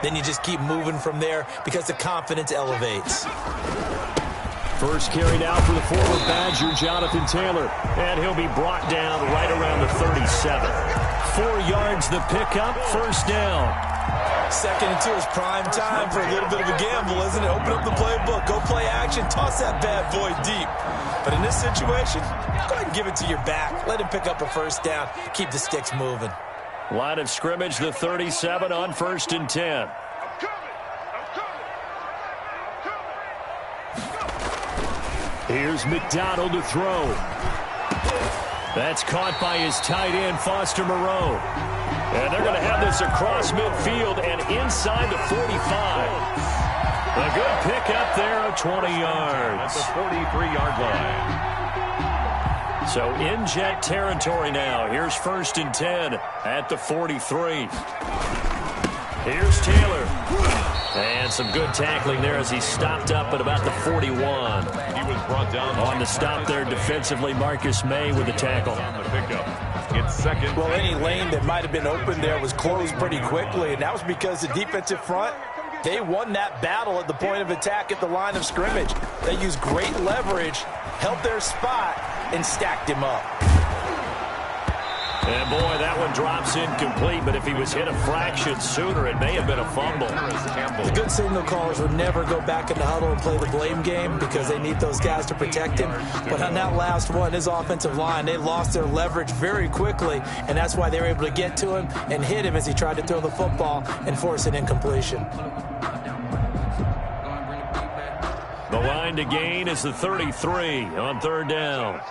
then you just keep moving from there because the confidence elevates. First carry now for the former Badger, Jonathan Taylor. And he'll be brought down right around the 37. 4 yards the pickup, first down. 2nd and 2 is prime time for a little bit of a gamble, isn't it? Open up the playbook, go play action, toss that bad boy deep. But in this situation, go ahead and give it to your back. Let him pick up a first down. Keep the sticks moving. Line of scrimmage, the 37 on 1st and 10. Here's McDonald to throw. That's caught by his tight end, Foster Moreau. And they're going to have this across midfield and inside the 45. A good pickup there of 20 yards. At the 43-yard line. So in jet territory now. Here's 1st and 10 at the 43. Here's Taylor. And some good tackling there as he stopped up at about the 41. He was brought down on the stop there defensively. Marcus May with the tackle. On the pickup. It's 2nd. Well, any lane that might have been open there was closed pretty quickly, and that was because the defensive front, they won that battle at the point of attack at the line of scrimmage. They used great leverage, held their spot, and stacked him up. And, boy, that one drops incomplete, but if he was hit a fraction sooner, it may have been a fumble. The good signal callers would never go back in the huddle and play the blame game because they need those guys to protect him. But on that last one, his offensive line, they lost their leverage very quickly, and that's why they were able to get to him and hit him as he tried to throw the football and force an incompletion. The line to gain is the 33 on 3rd down.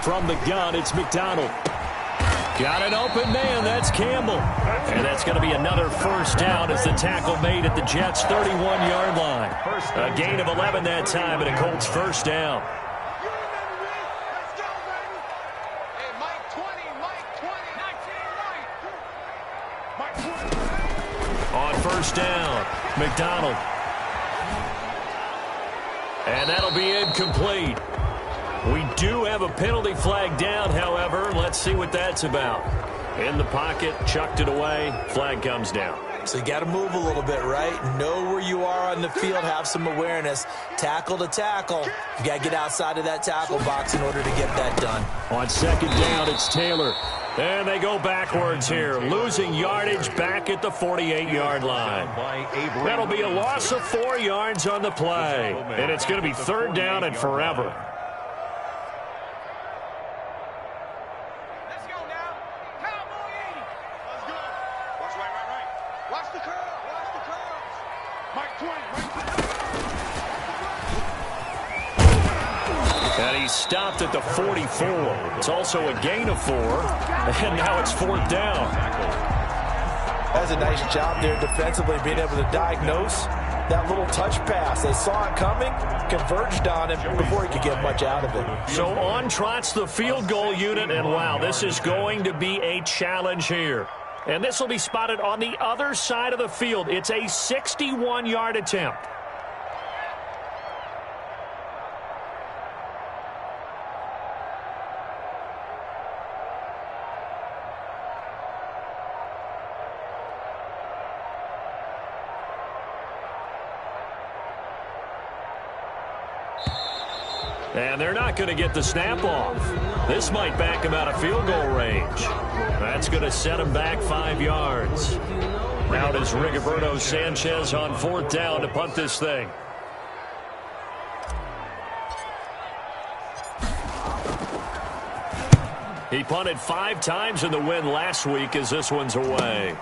From the gun, it's McDonald. Got an open man. That's Campbell. And that's going to be another first down as the tackle made at the Jets' 31-yard line. A gain of 11 that time, and a Colts first down. On 1st down, McDonald. And that'll be incomplete. We do have a penalty flag down, however. Let's see what that's about. In the pocket, chucked it away, flag comes down. So you got to move a little bit, right? Know where you are on the field, have some awareness. Tackle to tackle. You got to get outside of that tackle box in order to get that done. On 2nd down, it's Taylor. And they go backwards here, losing yardage back at the 48-yard line. That'll be a loss of 4 yards on the play. And it's going to be 3rd down and forever. And he stopped at the 44. It's also a gain of 4. And now it's 4th down. That's a nice job there defensively, being able to diagnose that little touch pass. They saw it coming, converged on him before he could get much out of it. So on trots the field goal unit, and wow, this is going to be a challenge here. And this will be spotted on the other side of the field. It's a 61-yard attempt. And they're not going to get the snap off. This might back him out of field goal range. That's going to set him back 5 yards. Now does Rigoberto Sanchez on 4th down to punt this thing. He punted 5 times in the win last week as this one's away.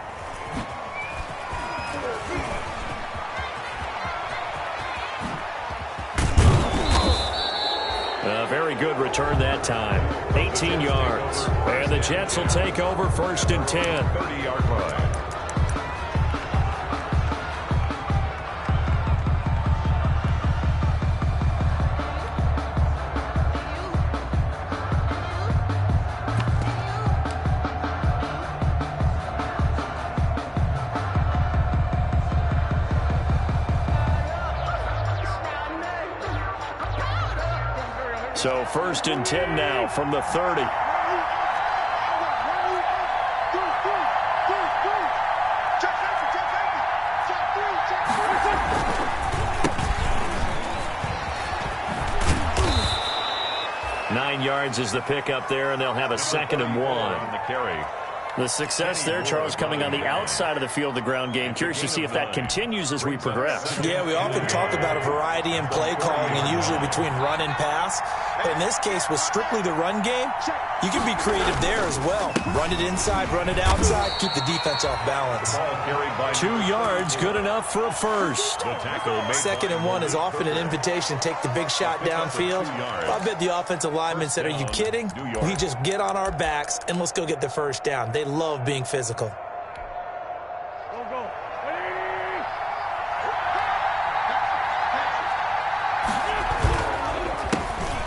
A very good return that time. 18 yards. And the Jets will take over 1st and 10. 30-yard line. So 1st and 10 now from the 30. 9 yards is the pickup there, and they'll have a 2nd and 1. On the carry. The success there, Charles, coming on the outside of the field, the ground game. Curious to see if that continues as we progress. Yeah, we often talk about a variety in play calling and usually between run and pass. But in this case, with strictly the run game, you can be creative there as well. Run it inside, run it outside, keep the defense off balance. 2 yards, good enough for a first. 2nd and 1 is often an invitation to take the big shot downfield. I bet the offensive lineman said, are you kidding? We just get on our backs and let's go get the first down. They love being physical.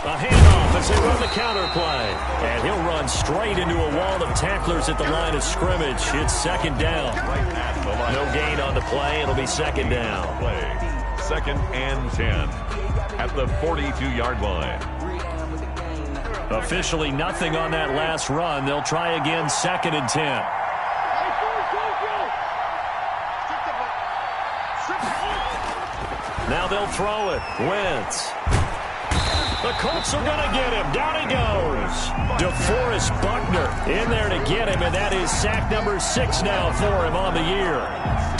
A handoff as they run the counter play. And he'll run straight into a wall of tacklers at the line of scrimmage. It's 2nd down. No gain on the play. It'll be 2nd down. 2nd and 10 at the 42-yard line. Officially nothing on that last run. They'll try again, 2nd and 10. Now they'll throw it. Wentz. The Colts are going to get him. Down he goes. DeForest Buckner in there to get him, and that is sack number 6 now for him on the year.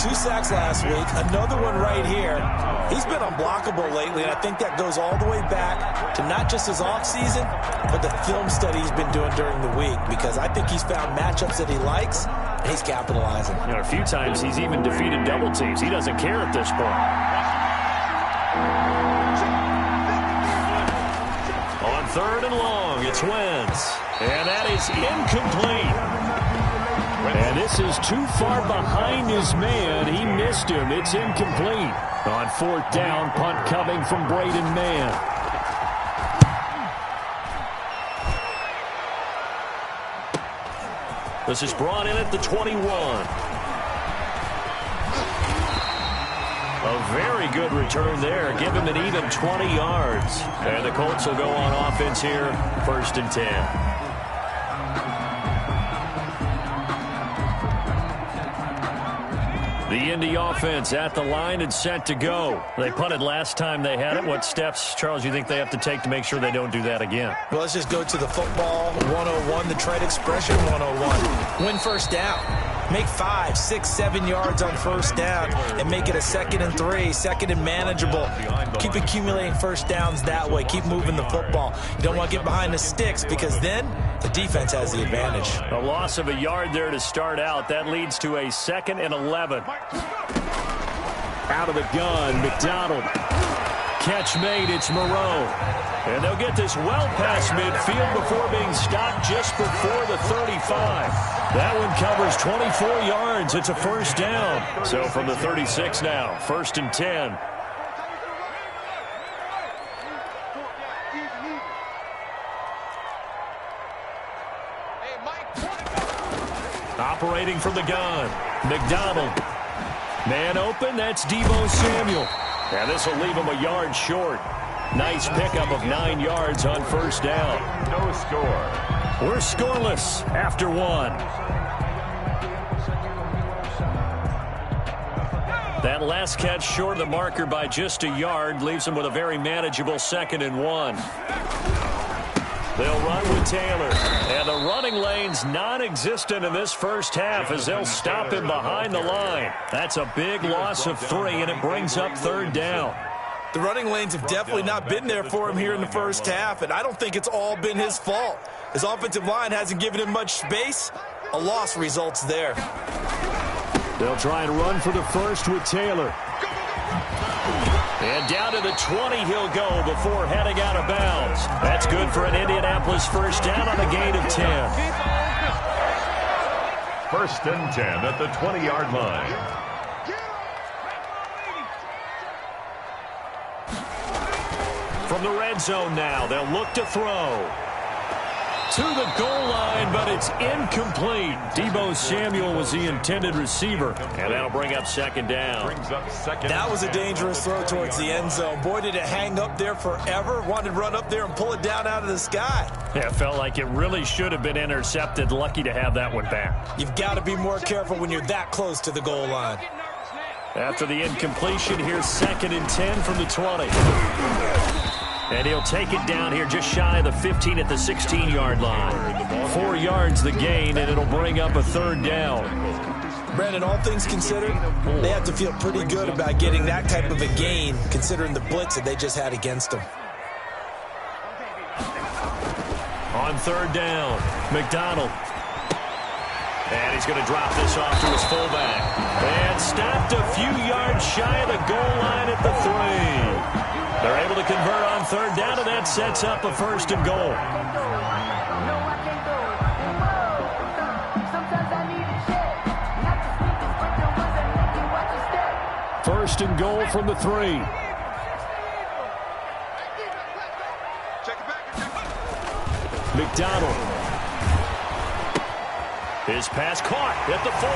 2 sacks last week, another one right here. He's been unblockable lately, and I think that goes all the way back to not just his offseason, but the film study he's been doing during the week, because I think he's found matchups that he likes, and he's capitalizing. You know, a few times he's even defeated double teams. He doesn't care at this point. On 3rd and long, it's Wentz. And that is incomplete. And this is too far behind his man. He missed him. It's incomplete. On 4th down, punt coming from Braden Mann. This is brought in at the 21. A very good return there. Give him an even 20 yards. And the Colts will go on offense here, 1st and 10. The Indy offense at the line and set to go. They punted last time they had it. What steps, Charles, you think they have to take to make sure they don't do that again? Well, let's just go to the football 101, the trade expression 101. Win first down. Make 5, 6, 7 yards on first down and make it a 2nd and 3, 2nd and manageable. Keep accumulating first downs that way. Keep moving the football. You don't want to get behind the sticks because then the defense has the advantage. A loss of a yard there to start out. That leads to a 2nd and 11. Out of the gun, McDonald. Catch made, it's Moreau. And they'll get this well past midfield before being stopped just before the 35. That one covers 24 yards. It's a first down. So from the 36 now, 1st and 10. Operating from the gun, McDonald. Man open, that's Deebo Samuel. And this will leave him a yard short. Nice pickup of 9 yards on first down. No score. We're scoreless after 1. That last catch short of the marker by just a yard leaves him with a very manageable 2nd and 1. They'll run with Taylor. And the running lane's non-existent in this first half as they'll stop him behind the line. That's a big loss of 3, and it brings up 3rd down. The running lanes have definitely not been there for him here in the first half, and I don't think it's all been his fault. His offensive line hasn't given him much space. A loss results there. They'll try and run for the first with Taylor. And down to the 20 he'll go before heading out of bounds. That's good for an Indianapolis first down on a gain of 10. 1st and 10 at the 20-yard line. From the red zone now, they'll look to throw. To the goal line, but it's incomplete. Deebo Samuel was the intended receiver, and that'll bring up 2nd down. That was a dangerous throw towards the end zone. Boy, did it hang up there forever. Wanted to run up there and pull it down out of the sky. Yeah, it felt like it really should have been intercepted. Lucky to have that one back. You've got to be more careful when you're that close to the goal line. After the incompletion, here's 2nd and 10 from the 20. And he'll take it down here just shy of the 15 at the 16-yard line. 4 yards the gain, and it'll bring up a third down. Brandon, all things considered, they have to feel pretty good about getting that type of a gain, considering the blitz that they just had against them. On third down, McDonald. And he's going to drop this off to his fullback. And stopped a few yards shy of the goal line at the 3. They're able to convert on third down, and that sets up a first and goal. First and goal from the 3. McDonald. His pass caught at the 4.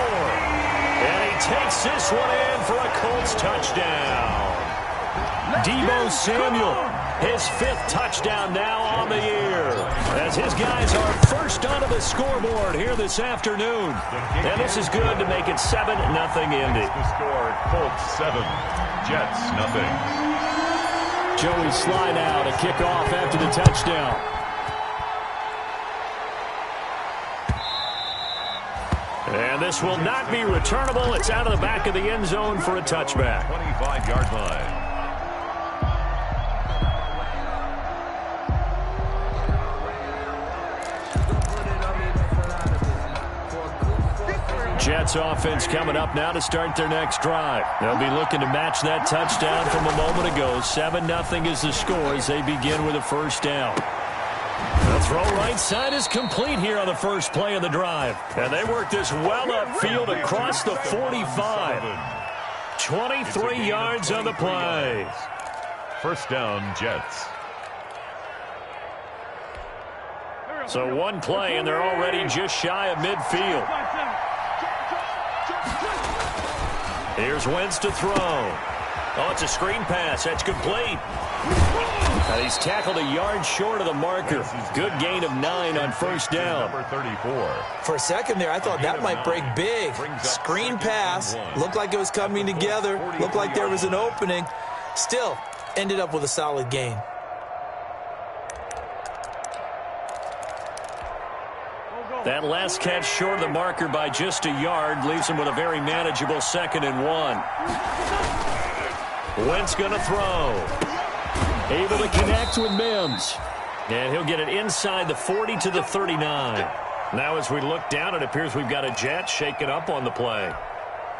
And he takes this one in for a Colts touchdown. Deebo Samuel, his 5th touchdown now on the year, as his guys are first onto the scoreboard here this afternoon. And this is good to make it 7-0 Indy. The score, Colts 7, Jets 0. Joey slide out to kick off after the touchdown. And this will not be returnable. It's out of the back of the end zone for a touchback. 25-yard line. Jets offense coming up now to start their next drive. They'll be looking to match that touchdown from a moment ago. 7-0 is the score as they begin with a first down. The throw right side is complete here on the first play of the drive. And they work this well upfield across the 45. 23 yards on the play. First down, Jets. So one play, and they're already just shy of midfield. Here's Wentz to throw. Oh, it's a screen pass. That's complete. And he's tackled a yard short of the marker. Good gain of 9 on first down. Number 34. For a second there, I thought that might break big. Screen pass. Looked like it was coming together. Looked like there was an opening. Still, ended up with a solid gain. That last catch short of the marker by just a yard leaves him with a very manageable 2nd and 1. Wentz going to throw. Able to connect with Mims. And he'll get it inside the 40 to the 39. Now as we look down, it appears we've got a Jet shaken up on the play.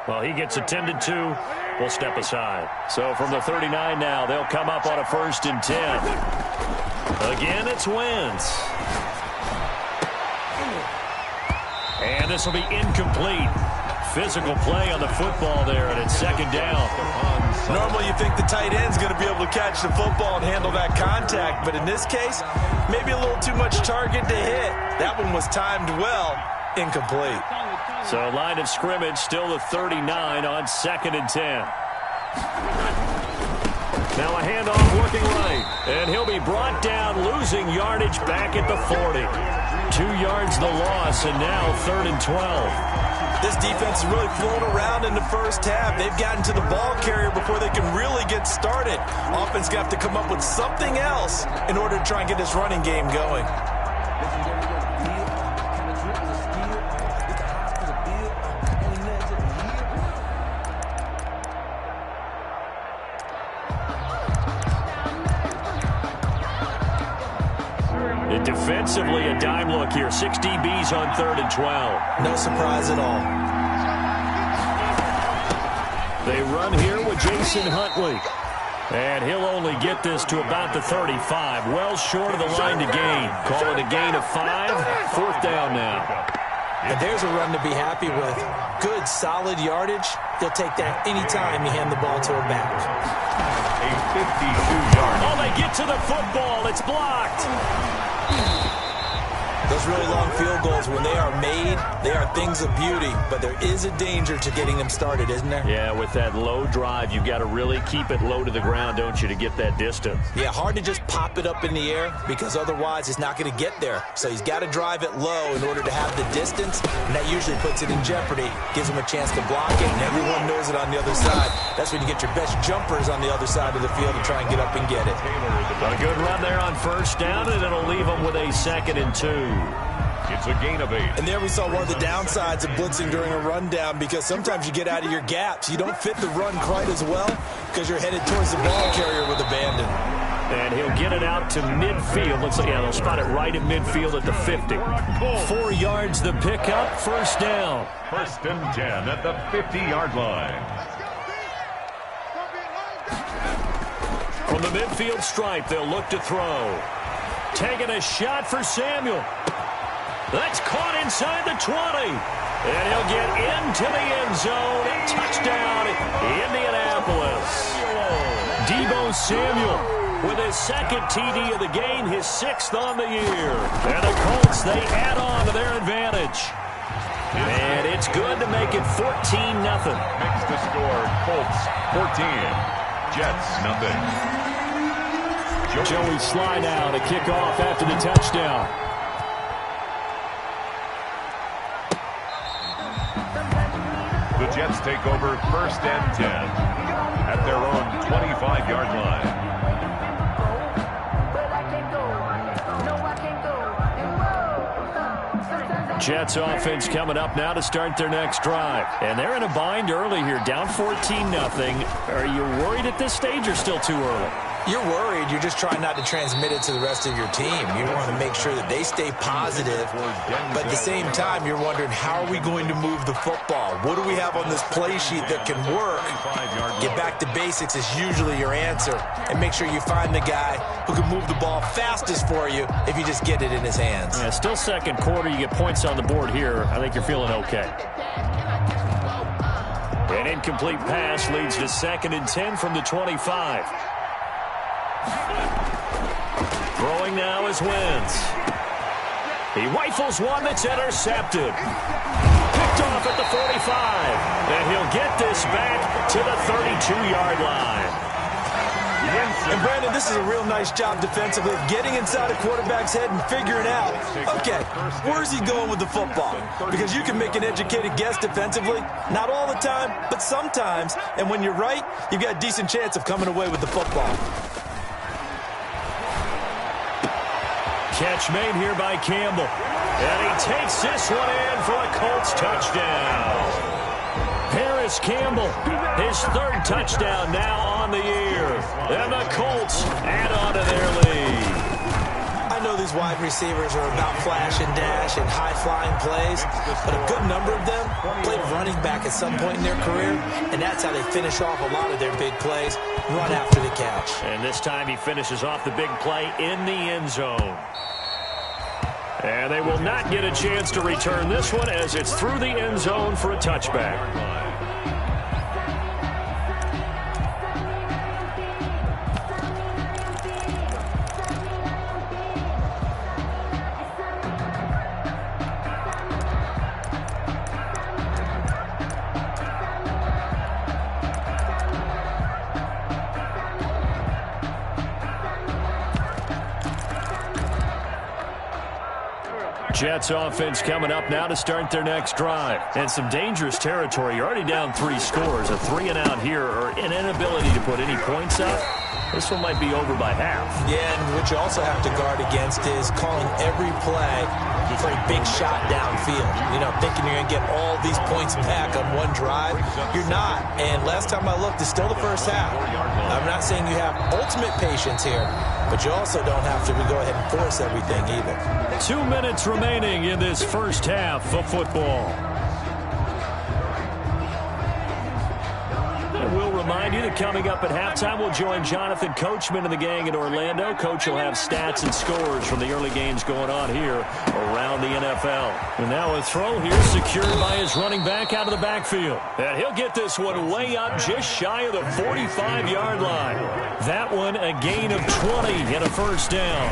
Well, he gets attended to. We'll step aside. So from the 39 now, they'll come up on a 1st and 10. Again, it's Wentz. And this will be incomplete. Physical play on the football there, and it's 2nd down. Normally you think the tight end's going to be able to catch the football and handle that contact, but in this case, maybe a little too much target to hit. That one was timed well, incomplete. So line of scrimmage still the 39 on 2nd and 10. Now a handoff working right, and he'll be brought down, losing yardage back at the 40. 2 yards the loss, and now 3rd and 12. This defense is really flown around in the first half. They've gotten to the ball carrier before they can really get started. Offense got to come up with something else in order to try and get this running game going. Defensively, a dime look here. 6 DBs on 3rd and 12. No surprise at all. They run here with Jason Huntley. And he'll only get this to about the 35. Well short of the line to gain. Call it a gain of 5. 4th down now. And there's a run to be happy with. Good, solid yardage. They'll take that anytime you hand the ball to a back. A 52-yard. Oh, they get to the football. It's blocked. Those really long field goals, when they are made, they are things of beauty, but there is a danger to getting them started, isn't there? Yeah, with that low drive, you've got to really keep it low to the ground, don't you, to get that distance? Yeah, hard to just pop it up in the air because otherwise it's not going to get there. So he's got to drive it low in order to have the distance, and that usually puts it in jeopardy, gives him a chance to block it, and everyone knows it on the other side. That's when you get your best jumpers on the other side of the field to try and get up and get it. Got a good run there on first down, and it'll leave him with a 2nd and 2. It's a gain of 8. And there we saw one of the downsides of blitzing during a rundown, because sometimes you get out of your gaps. You don't fit the run quite as well because you're headed towards the ball carrier with abandon. And he'll get it out to midfield. Looks like, yeah, they'll spot it right at midfield at the 50. 4 yards the pickup, first down. 1st and 10 at the 50-yard line. From the midfield stripe, they'll look to throw. Taking a shot for Samuel. That's caught inside the 20. And he'll get into the end zone. Touchdown, Indianapolis. Deebo Samuel with his 2nd TD of the game, his 6th on the year. And the Colts, they add on to their advantage. And it's good to make it 14-0. Makes the score Colts 14. Jets nothing. Joey Sly now to kick off after the touchdown. The Jets take over 1st and 10 at their own 25-yard line. Jets offense coming up now to start their next drive. And they're in a bind early here, down 14-0. Are you worried at this stage or still too early? You're worried. You're just trying not to transmit it to the rest of your team. You want to make sure that they stay positive. But at the same time, you're wondering, how are we going to move the football? What do we have on this play sheet that can work? Get back to basics is usually your answer. And make sure you find the guy who can move the ball fastest for you if you just get it in his hands. Yeah, still 2nd quarter. You get points on the board here. I think you're feeling okay. An incomplete pass leads to 2nd and 10 from the 25. Throwing now is Wentz. He rifles one that's intercepted. Picked off at the 45. And he'll get this back to the 32-yard line. And Brandon, this is a real nice job defensively of getting inside a quarterback's head and figuring out, okay, where's he going with the football? Because you can make an educated guess defensively, not all the time, but sometimes. And when you're right, you've got a decent chance of coming away with the football. Catch made here by Campbell. And he takes this one in for a Colts touchdown. Paris Campbell, his 3rd touchdown now on the year. And the Colts add on to their lead. I know these wide receivers are about flash and dash and high-flying plays, but a good number of them played running back at some point in their career, and that's how they finish off a lot of their big plays, run after the catch. And this time he finishes off the big play in the end zone. And they will not get a chance to return this one as it's through the end zone for a touchback. Jets offense coming up now to start their next drive. And some dangerous territory. You're already down 3 scores. A 3 and out here, or an inability to put any points up. This one might be over by half. Yeah, and what you also have to guard against is calling every play for a big shot downfield. You know, thinking you're going to get all these points back on one drive. You're not. And last time I looked, it's still the first half. I'm not saying you have ultimate patience here, but you also don't have to go ahead and force everything either. 2 minutes remaining in this first half of football. And we'll remind you that coming up at halftime, we'll join Jonathan Coachman and the gang in Orlando. Coach will have stats and scores from the early games going on here around the NFL. And now a throw here secured by his running back out of the backfield. And he'll get this one way up just shy of the 45-yard line. That one a gain of 20 and a first down.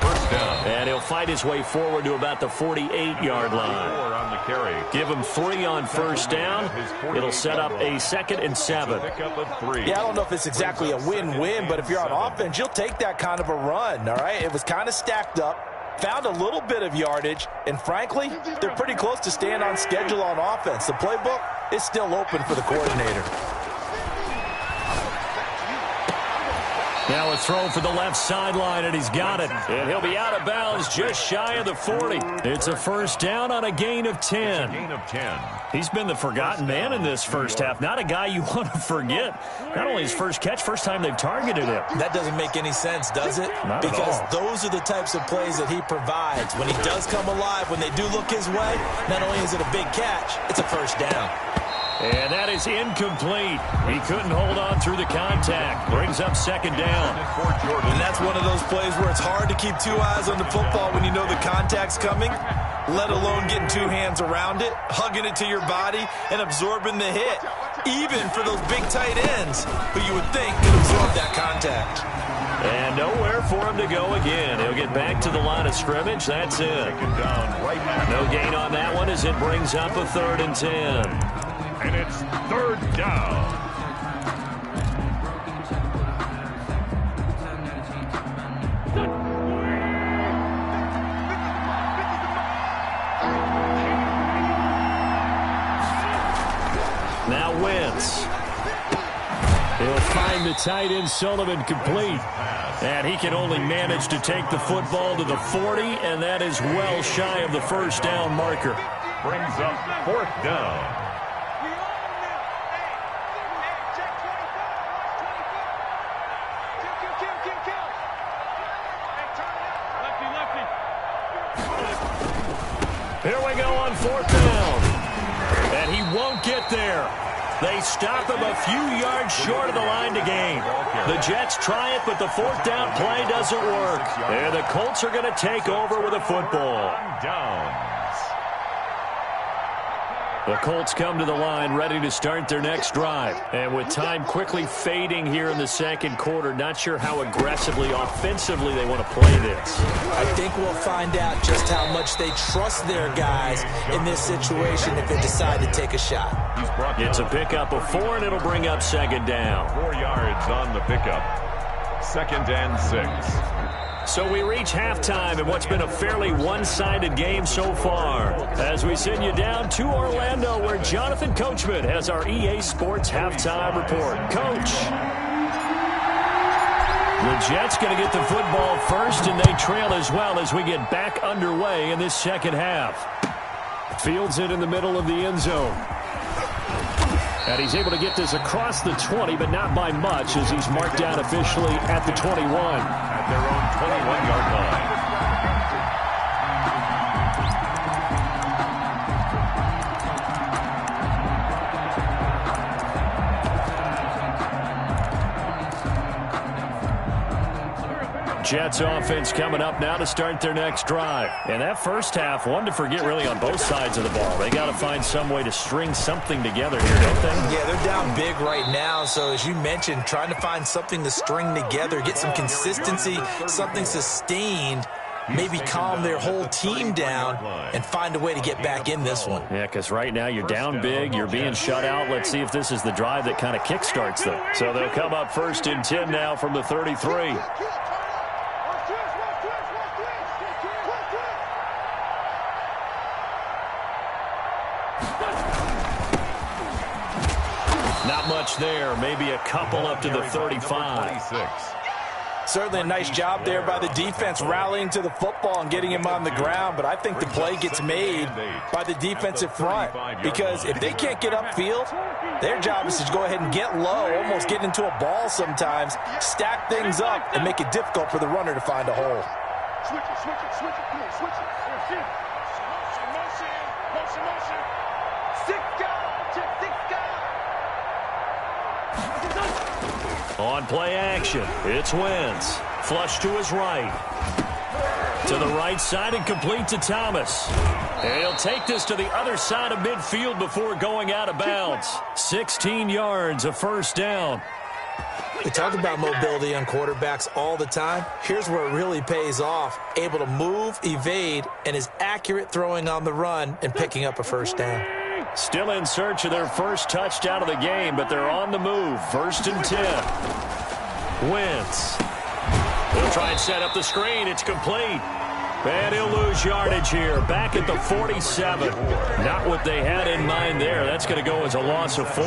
First down. And he'll fight his way forward to about the 48-yard line. On the carry. Give him 3 on first down. It'll set up a 2nd and 7. Pickup of 3. Yeah, I don't know if it's exactly a win-win, but if you're on offense, you'll take that kind of a run, all right? It was kind of stacked up, found a little bit of yardage, and frankly, they're pretty close to staying on schedule on offense. The playbook is still open for the coordinator. Now a throw for the left sideline, and he's got it. And he'll be out of bounds just shy of the 40. It's a first down on a gain of 10. Gain of 10. He's been the forgotten man in this first half. Not a guy you want to forget. Not only his first catch, first time they've targeted him. That doesn't make any sense, does it? Not because at all. those are the types of plays that he provides. When he does come alive, when they do look his way, not only is it a big catch, it's a first down. And that is incomplete. He couldn't hold on through the contact. Brings up 2nd down. And that's one of those plays where it's hard to keep 2 eyes on the football when you know the contact's coming, let alone getting 2 hands around it, hugging it to your body, and absorbing the hit, even for those big tight ends who you would think could absorb that contact. And nowhere for him to go again. He'll get back to the line of scrimmage. That's it. No gain on that one as it brings up a 3rd and 10. And it's 3rd down. Now Wentz. He'll find the tight end Sullivan complete. And he can only manage to take the football to the 40, and that is well shy of the first down marker. Brings up 4th down. Here we go on 4th down. And he won't get there. They stop him a few yards short of the line to gain. The Jets try it, but the 4th down play doesn't work. And the Colts are going to take over with a football. Downs. The Colts come to the line ready to start their next drive. And with time quickly fading here in the 2nd quarter, not sure how aggressively, offensively they want to play this. I think we'll find out just how much they trust their guys in this situation if they decide to take a shot. It's a pickup of 4, and it'll bring up 2nd down. 4 yards on the pickup. 2nd and 6. So we reach halftime in what's been a fairly one-sided game so far. As we send you down to Orlando, where Jonathan Coachman has our EA Sports halftime report. Coach. The Jets going to get the football first, and they trail as well as we get back underway in this 2nd half. Fields it in the middle of the end zone. And he's able to get this across the 20, but not by much, as he's marked down officially at the 21. At their own 21-yard line. Jets offense coming up now to start their next drive. And that first half, one to forget really on both sides of the ball. They got to find some way to string something together here, don't they? Yeah, they're down big right now. So as you mentioned, trying to find something to string together, get some consistency, something sustained, maybe calm their whole team down and find a way to get back in this one. Yeah, because right now you're down big, you're being shut out. Let's see if this is the drive that kind of kickstarts them. So they'll come up 1st and 10 now from the 33. Not much there, maybe a couple up to the 35. Certainly a nice job there by the defense rallying to the football and getting him on the ground, but I think the play gets made by the defensive front because if they can't get upfield, their job is to go ahead and get low, almost get into a ball sometimes, stack things up, and make it difficult for the runner to find a hole. Switch it, come on, switch it. Motion. 6 guys, check 6 guys. On play action, it's Wentz. Flush to his right. To the right side and complete to Thomas. And he'll take this to the other side of midfield before going out of bounds. 16 yards, a first down. We talk about mobility on quarterbacks all the time. Here's where it really pays off. Able to move, evade, and is accurate throwing on the run and picking up a first down. Still in search of their first touchdown of the game, but they're on the move. 1st and 10. Wentz. He'll try and set up the screen. It's complete. And he'll lose yardage here. Back at the 47. Not what they had in mind there. That's going to go as a loss of 4.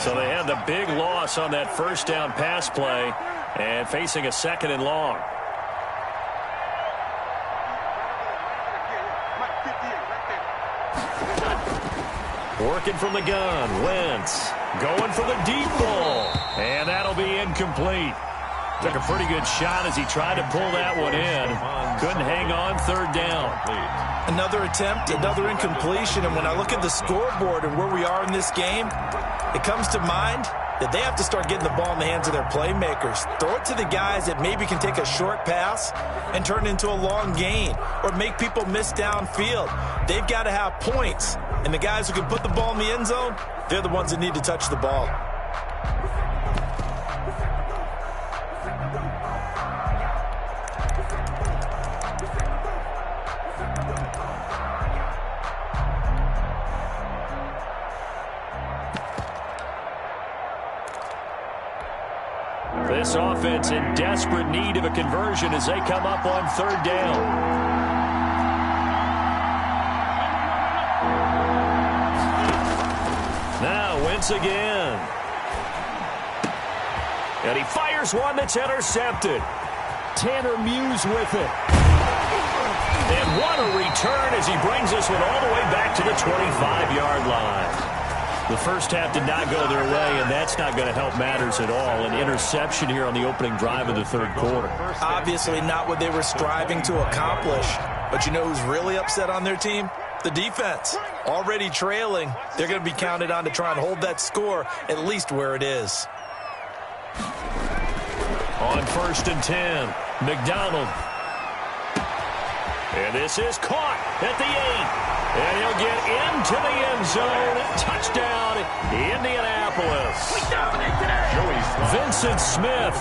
So they had the big loss on that first down pass play and facing a 2nd and long. Working from the gun. Wentz going for the deep ball. And that'll be incomplete. Took a pretty good shot as he tried to pull that one in. Couldn't hang on 3rd down. Another attempt, another incompletion. And when I look at the scoreboard and where we are in this game, it comes to mind that they have to start getting the ball in the hands of their playmakers. Throw it to the guys that maybe can take a short pass and turn it into a long gain or make people miss downfield. They've got to have points. And the guys who can put the ball in the end zone, they're the ones that need to touch the ball. This offense in desperate need of a conversion as they come up on 3rd down. Now Wentz again. And he fires one that's intercepted. Tanner Muse with it. And what a return as he brings this one all the way back to the 25-yard line. The first half did not go their way, and that's not going to help matters at all. An interception here on the opening drive of the 3rd quarter. Obviously not what they were striving to accomplish. But you know who's really upset on their team? The defense. Already trailing. They're going to be counted on to try and hold that score at least where it is. On 1st and 10, McDonald. And this is caught at the 8. And he'll get into the end zone. Touchdown, Indianapolis. Vincent Smith,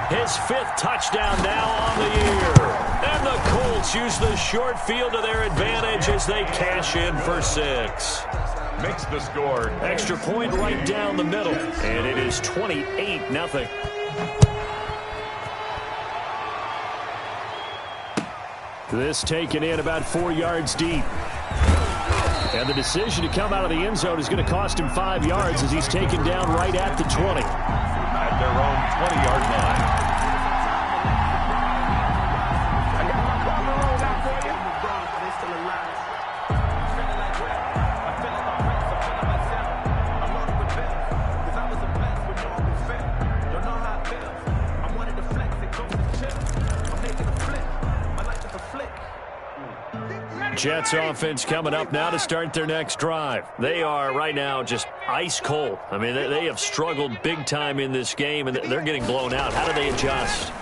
his 5th touchdown now on the year. And the Colts use the short field to their advantage as they cash in for 6. Makes the score. Extra point right down the middle. And it is 28-0. This taken in about 4 yards deep. And the decision to come out of the end zone is going to cost him 5 yards as he's taken down right at the 20. At their own 20-yard line. Jets offense coming up now to start their next drive. They are right now just ice cold. I mean, they have struggled big time in this game, and they're getting blown out. How do they adjust?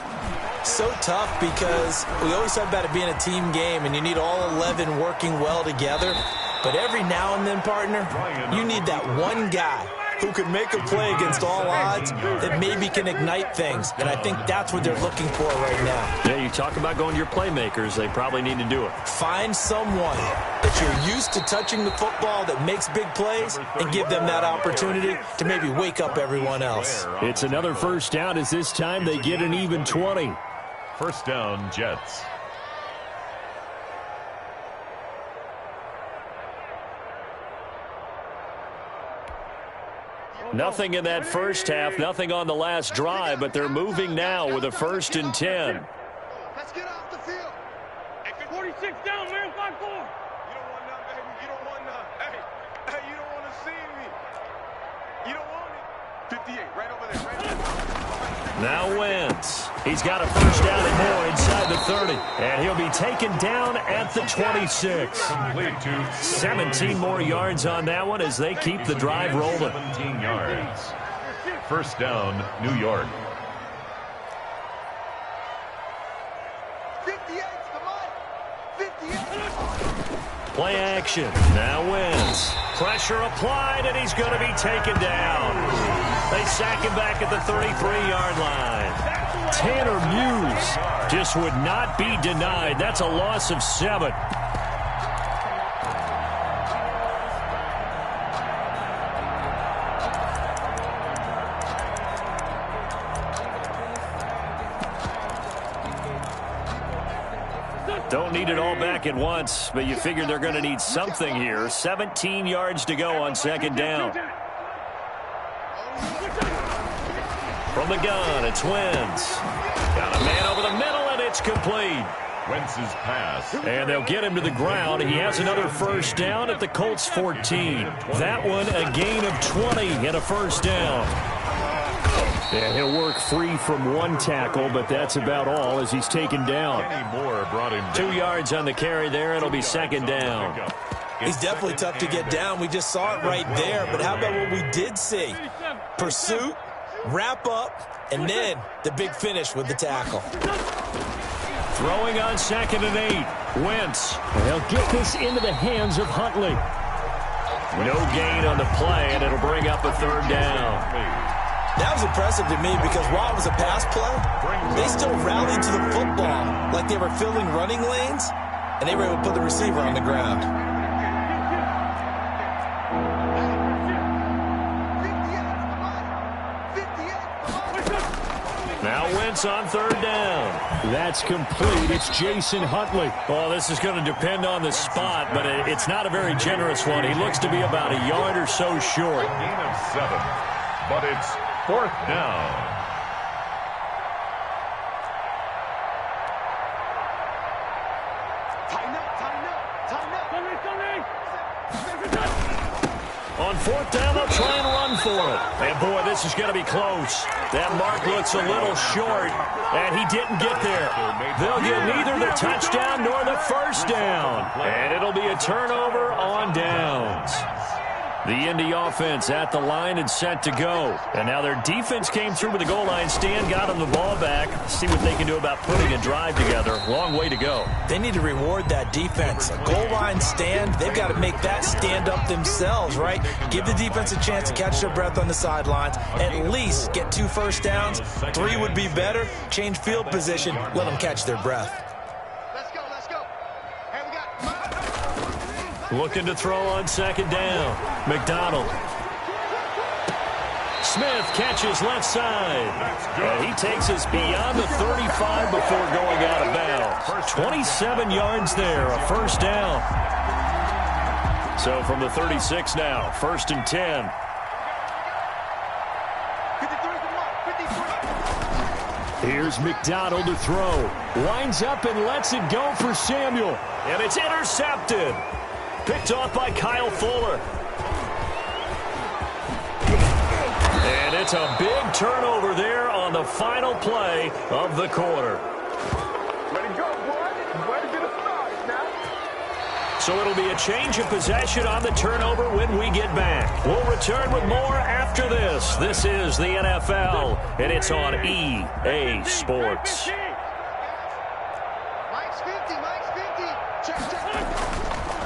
So tough because we always talk about it being a team game, and you need all 11 working well together. But every now and then, partner, you need that one guy who can make a play against all odds that maybe can ignite things. And I think that's what they're looking for right now. Yeah, you talk about going to your playmakers. They probably need to do it. Find someone that you're used to touching the football that makes big plays and give them that opportunity to maybe wake up everyone else. It's another first down as this time they get an even 20. First down, Jets. Nothing in that first half, nothing on the last drive, but they're moving now with a 1st and 10. Let's get off the field. 46 down, man, 5-4. You don't want none, baby. You don't want none. Hey, you don't want to see me. You don't want it. 58, right over there, right over there. Now Wentz. He's got a first down and more inside the 30. And he'll be taken down at the 26. 17 more yards on that one as they keep the drive rolling. 17 yards. First down, New York. 58's the mic. 58. Play action. Now Wentz. Pressure applied, and he's going to be taken down. They sack him back at the 33-yard line. Tanner Muse just would not be denied. That's a loss of 7. Don't need it all back at once, but you figure they're going to need something here. 17 yards to go on second down. From the gun, it's Wentz. Got a man over the middle, and it's complete. Wentz's pass. And they'll get him to the ground. He has another first down at the Colts 14. That one a gain of 20 and a first down. And he'll work free from one tackle, but that's about all as he's taken down. Moore brought him 2 yards on the carry there. It'll be second down. He's definitely tough to get down. We just saw it right there. But how about what we did see? Pursuit, wrap up, and then the big finish with the tackle. Throwing on 2nd and 8. Wentz. They'll get this into the hands of Huntley. No gain on the play, and it'll bring up a third down. That was impressive to me because while it was a pass play, they still rallied to the football like they were filling running lanes, and they were able to put the receiver on the ground. Now Wentz on third down. That's complete. It's Jason Huntley. Oh, this is going to depend on the spot, but it's not a very generous one. He looks to be about a yard or so short. Gain of 7, but it's 4th down. On 4th down, they'll try and run for it. And, boy, this is going to be close. That mark looks a little short, and he didn't get there. They'll get neither the touchdown nor the first down. And it'll be a turnover on downs. The Indy offense at the line and set to go. And now their defense came through with the goal line stand, got them the ball back. See what they can do about putting a drive together. Long way to go. They need to reward that defense. A goal line stand, they've got to make that stand up themselves, right? Give the defense a chance to catch their breath on the sidelines. At least get 2 first downs. 3 would be better. Change field position. Let them catch their breath. Looking to throw on 2nd down. McDonald. Smith catches left side. And he takes us beyond the 35 before going out of bounds. 27 yards there, a first down. So from the 36 now, 1st and 10. Here's McDonald to throw. Winds up and lets it go for Samuel. And it's intercepted. Picked off by Kyle Fuller. And it's a big turnover there on the final play of the quarter. Way to go, boy. Way to get us started now. So it'll be a change of possession on the turnover when we get back. We'll return with more after this. This is the NFL, and it's on EA Sports.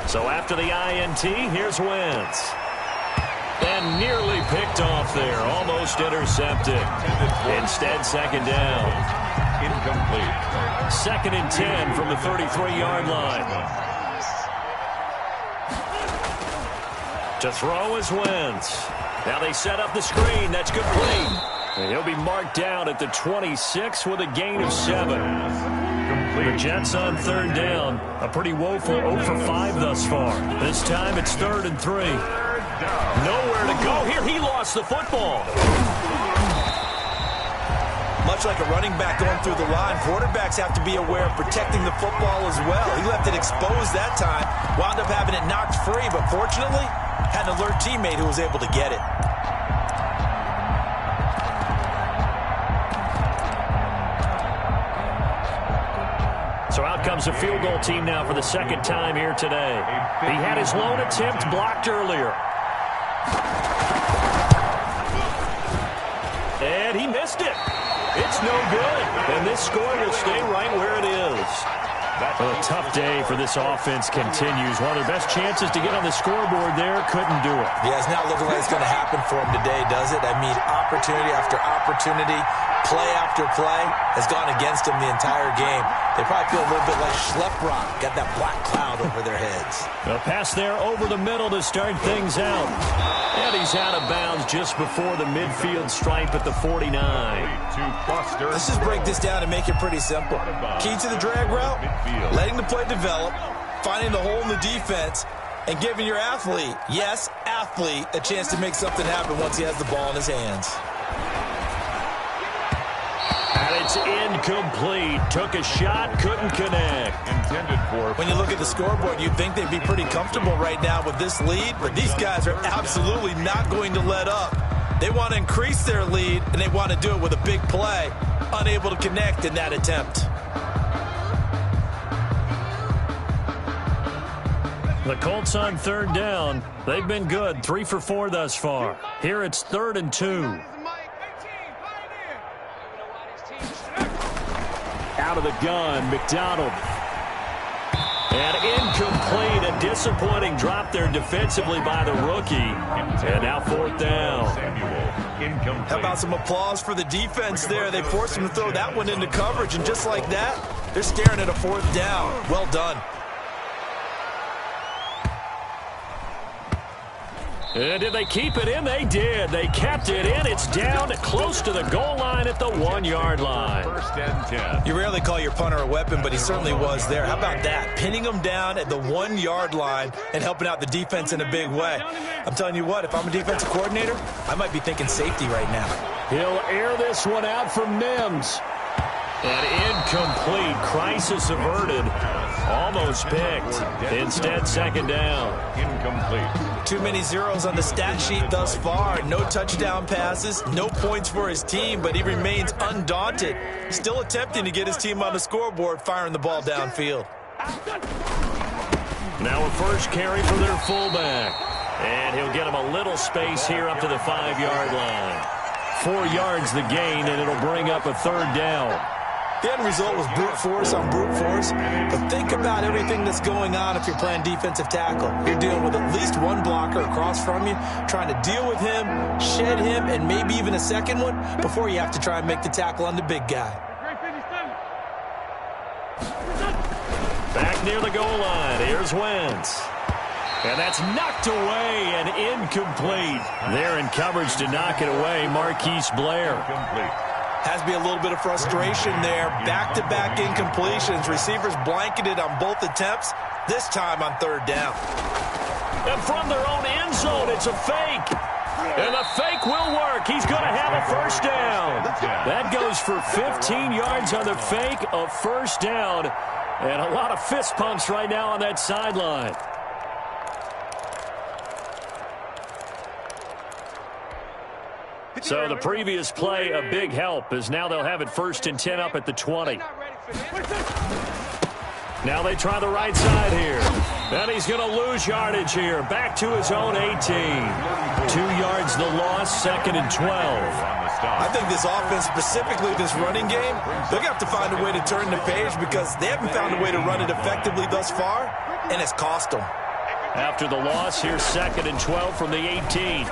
So after the INT, here's Wentz. And nearly picked off there. Almost intercepted. Instead, 2nd down. Incomplete. 2nd and 10 from the 33-yard line. To throw is Wentz. Now they set up the screen. That's complete. And he'll be marked down at the 26 with a gain of 7. The Jets on 3rd down. A pretty woeful 0 for 5 thus far. This time it's 3rd and 3. Nowhere to go here. He lost the football. Much like a running back going through the line, quarterbacks have to be aware of protecting the football as well. He left it exposed that time. Wound up having it knocked free, but fortunately, had an alert teammate who was able to get it. So out comes a field goal team now for the 2nd time here today. He had his lone attempt blocked earlier. And he missed it. It's no good. And this score will stay right where it is. Well, a tough day for this offense continues. One of their best chances to get on the scoreboard there, couldn't do it. Yeah, it's not looking like it's going to happen for them today, does it? I mean, opportunity after opportunity, play after play has gone against them the entire game. They probably feel a little bit like Schleprock, got that black cloud over their heads. A pass there over the middle to start things out. And he's out of bounds just before the midfield stripe at the 49. Let's just break this down and make it pretty simple. Key to the drag route, letting the play develop, finding the hole in the defense, and giving your athlete, yes, athlete, a chance to make something happen once he has the ball in his hands. And it's incomplete. Took a shot, couldn't connect. Intended for. When you look at the scoreboard, you'd think they'd be pretty comfortable right now with this lead, but these guys are absolutely not going to let up. They want to increase their lead, and they want to do it with a big play. Unable to connect in that attempt. The Colts on third down. They've been good, 3 for 4 thus far. Here it's 3rd and 2. Out of the gun, McDonald. And incomplete, a disappointing drop there defensively by the rookie. And now 4th down. How about some applause for the defense there? They forced him to throw that one into coverage, and just like that, they're staring at a 4th down. Well done. And did they keep it in? They did. They kept it in. It's down close to the goal line at the 1-yard line. 1st and 10. You rarely call your punter a weapon, but he certainly was there. How about that? Pinning him down at the 1-yard line and helping out the defense in a big way. I'm telling you what, if I'm a defensive coordinator, I might be thinking safety right now. He'll air this one out from Mims. And incomplete. Crisis averted. Almost picked. Instead, 2nd down. Incomplete. Too many zeros on the stat sheet thus far. No touchdown passes, no points for his team, but he remains undaunted. Still attempting to get his team on the scoreboard, firing the ball downfield. Now a first carry for their fullback. And he'll get him a little space here up to the 5-yard line. 4 yards the gain, and it'll bring up a 3rd down. The end result was brute force on brute force, but think about everything that's going on if you're playing defensive tackle. You're dealing with at least one blocker across from you, trying to deal with him, shed him, and maybe even a second one before you have to try and make the tackle on the big guy. Back near the goal line, here's Wentz. And that's knocked away and incomplete. There in coverage to knock it away, Marquise Blair. Complete. Has to be a little bit of frustration there. Back-to-back incompletions. Receivers blanketed on both attempts, this time on 3rd down. And from their own end zone, it's a fake. And the fake will work. He's going to have a 1st down. That goes for 15 yards on the fake, a 1st down. And a lot of fist pumps right now on that sideline. So the previous play, a big help, as now they'll have it 1st and 10 up at the 20. Now they try the right side here. And he's going to lose yardage here. Back to his own 18. 2 yards the loss, 2nd and 12. I think this offense, specifically this running game, they're going to have to find a way to turn the page because they haven't found a way to run it effectively thus far, and it's cost them. After the loss, here's 2nd and 12 from the 18.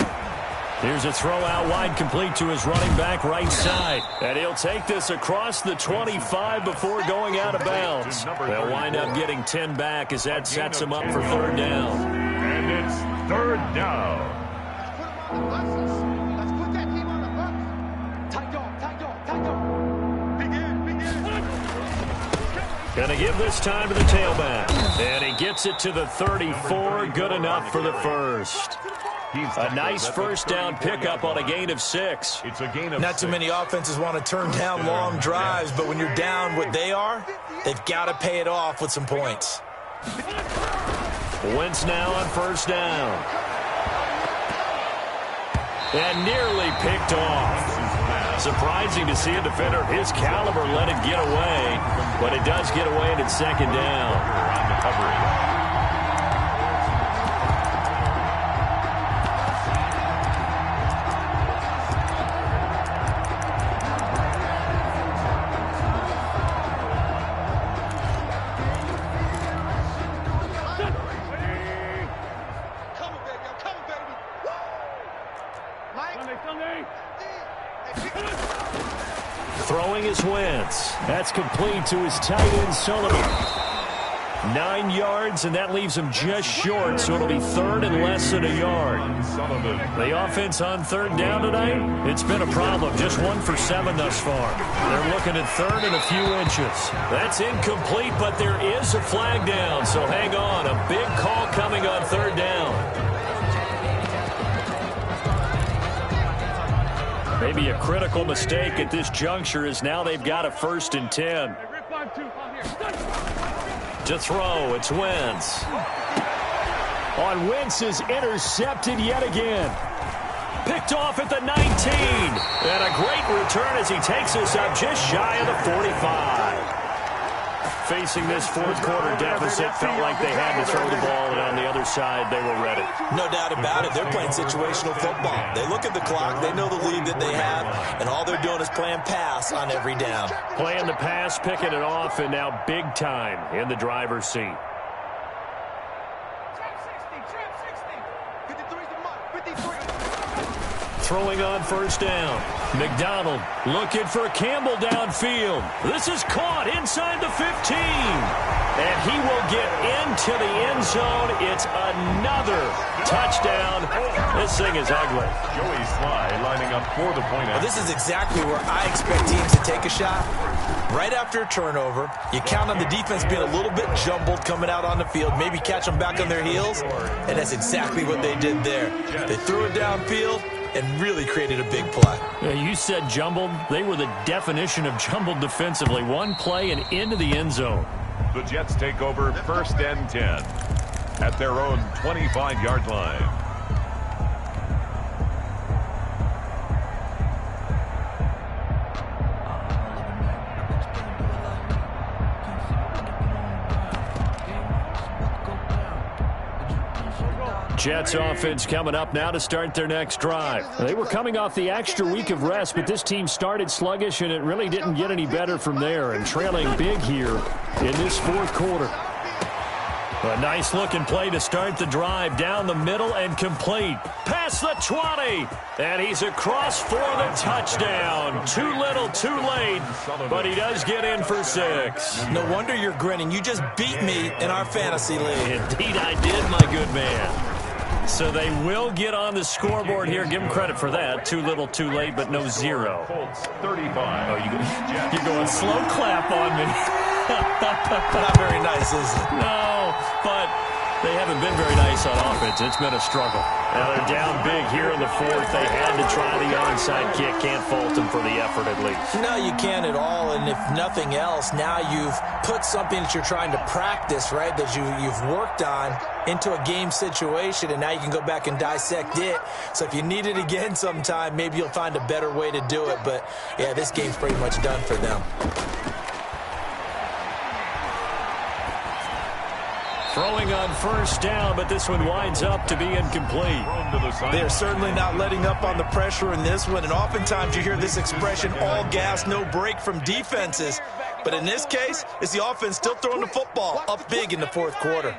Here's a throw out wide, complete to his running back right side. And he'll take this across the 25 before going out of bounds. They'll wind up getting 10 back as that sets him up for 3rd down. And it's 3rd down. Let's put that team on the bus. Tight dog. Gonna give this time to the tailback. And he gets it to the 34. Good enough for the 1st. A nice 1st down pickup on a gain of 6. It's a gain of Not too 6. many offenses want to turn down long drives, but when you're down what they are, they've got to pay it off with some points. Wentz now on 1st down. And nearly picked off. Surprising to see a defender of his caliber let it get away, but it does get away and it's 2nd down. On the recovery. Throwing is Wentz. That's complete to his tight end, Sullivan. 9 yards, and that leaves him just short, so it'll be third and less than a yard. The offense on third down tonight, it's been a problem. Just 1 for 7 thus far. They're looking at third and a few inches. That's incomplete, but there is a flag down, so hang on. A big call coming on third down. Maybe a critical mistake at this juncture is now they've got a 1st and 10. To throw, it's Wentz. On Wentz is intercepted yet again. Picked off at the 19. And a great return as he takes us up just shy of the 45. Facing this fourth quarter deficit, felt like they had to throw the ball, and on the other side, they were ready. No doubt about it. They're playing situational football. They look at the clock, they know the lead that they have, and all they're doing is playing pass on every down. Playing the pass, picking it off, and now big time in the driver's seat. Throwing on first down. McDonald looking for Campbell downfield. This is caught inside the 15. And he will get into the end zone. It's another touchdown. This thing is ugly. Joey Sly lining up for the point. Well, this is exactly where I expect teams to take a shot. Right after a turnover, you count on the defense being a little bit jumbled coming out on the field, maybe catch them back on their heels, and that's exactly what they did there. They threw it downfield and really created a big play. Yeah, you said jumbled. They were the definition of jumbled defensively. One play and into the end zone. The Jets take over 1st and 10 at their own 25-yard line. Jets offense coming up now to start their next drive. They were coming off the extra week of rest, but this team started sluggish, and it really didn't get any better from there, and trailing big here in this fourth quarter. A nice-looking play to start the drive down the middle and complete. Past the 20, and he's across for the touchdown. Too little, too late, but he does get in for 6. No wonder you're grinning. You just beat me in our fantasy league. Indeed I did, my good man. So they will get on the scoreboard here. Give them credit for that. Too little, too late, but no 0. 35. Oh, you're going slow clap on me. Not very nice, is it? No, but they haven't been very nice on offense. It's been a struggle. Now they're down big here in the fourth. They had to try the onside kick. Can't fault them for the effort at least. No, you can't at all. And if nothing else, now you've put something that you're trying to practice, right, that you've worked on into a game situation, and now you can go back and dissect it. So if you need it again sometime, maybe you'll find a better way to do it. But, yeah, this game's pretty much done for them. Throwing on first down, but this one winds up to be incomplete. They're certainly not letting up on the pressure in this one, and oftentimes you hear this expression, all gas, no break from defenses. But in this case, it's the offense still throwing the football up big in the fourth quarter.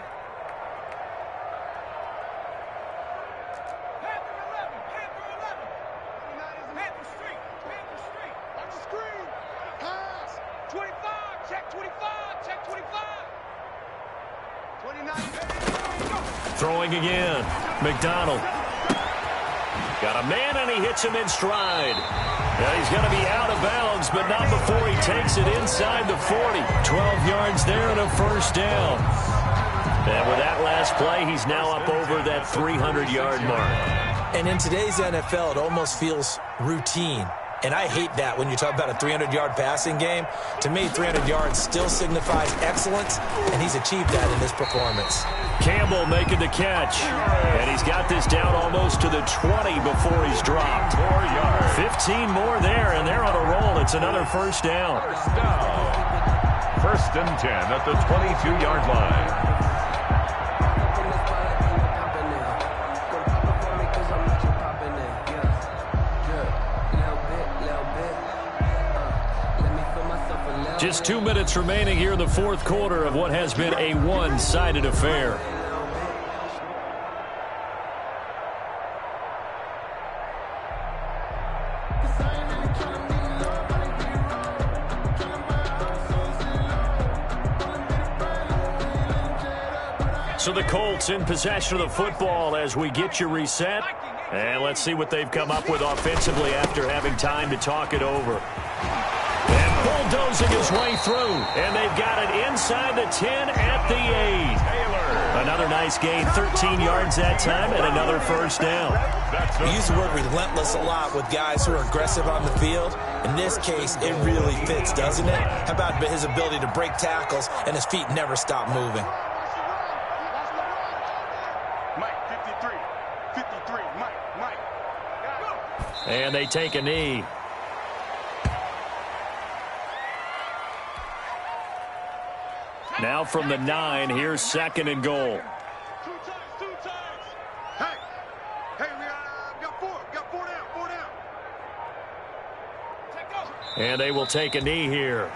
Throwing again. McDonald. Got a man, and he hits him in stride. Now he's going to be out of bounds, but not before he takes it inside the 40. 12 yards there and a first down. And with that last play, he's now up over that 300-yard mark. And in today's NFL, it almost feels routine. And I hate that when you talk about a 300-yard passing game. To me, 300 yards still signifies excellence, and he's achieved that in this performance. Campbell making the catch. And he's got this down almost to the 20 before he's dropped. 4 yards. 15 more there, and they're on a roll. It's another first down. First and 10 at the 22-yard line. Just 2 minutes remaining here in the fourth quarter of what has been a one-sided affair. So the Colts in possession of the football as we get you reset. And let's see what they've come up with offensively after having time to talk it over. And bulldozing his way through. And they've got it inside the 10 at the 8. Another nice gain, 13 yards that time, and another first down. We use the word relentless a lot with guys who are aggressive on the field. In this case, it really fits, doesn't it? How about his ability to break tackles and his feet never stop moving? And they take a knee. Now from the 9, here's 2nd and goal. Two times. Hey, we got four down. And they will take a knee here.